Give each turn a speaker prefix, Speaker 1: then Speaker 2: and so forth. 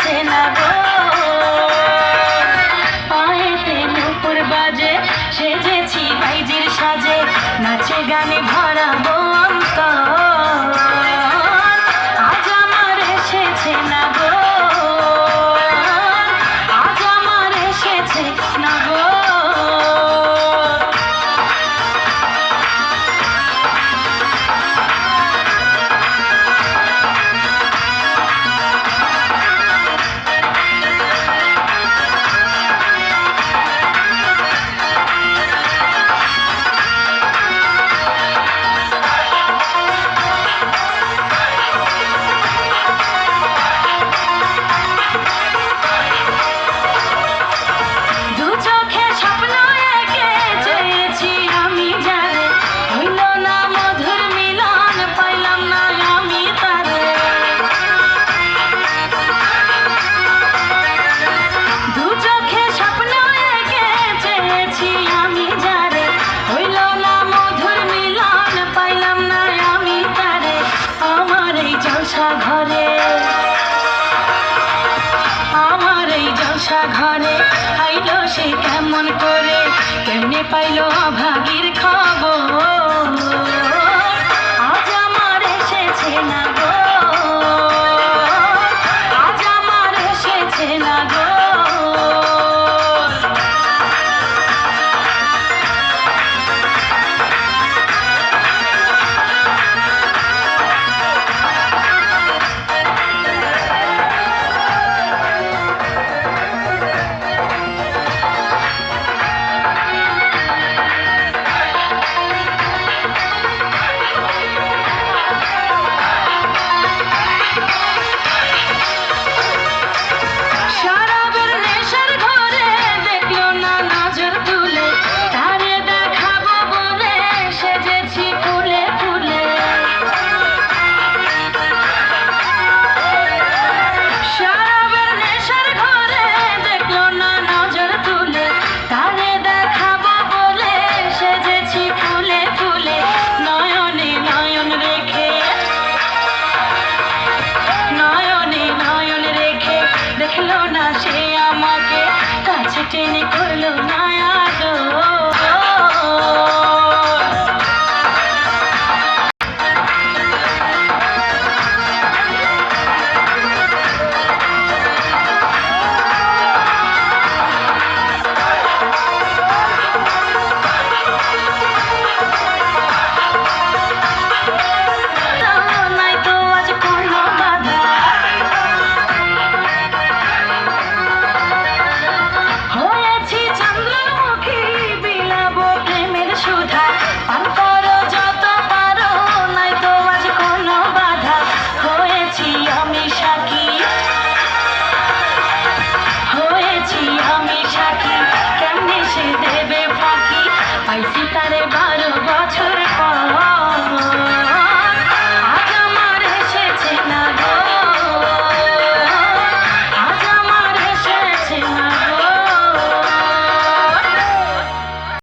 Speaker 1: এসেছে না গো, পায়েতে নুপুর বাজে, সেজেছি বাইজির সাজে, নাচে গানে ভরাবো অন্তর, আজ আমার এসেছে না গো, আজ আমার এসেছে না গো। ঘরে আইলো সে কেমন করে, কেমনে পাইলো ভাগির খবর, আজ আমার এসেছে না গো, আজ আমার এসেছে না গো। দেখলো না সে আমাকে, কাছে টেনে করলো না আদর। পাইছি তারে 12 বছর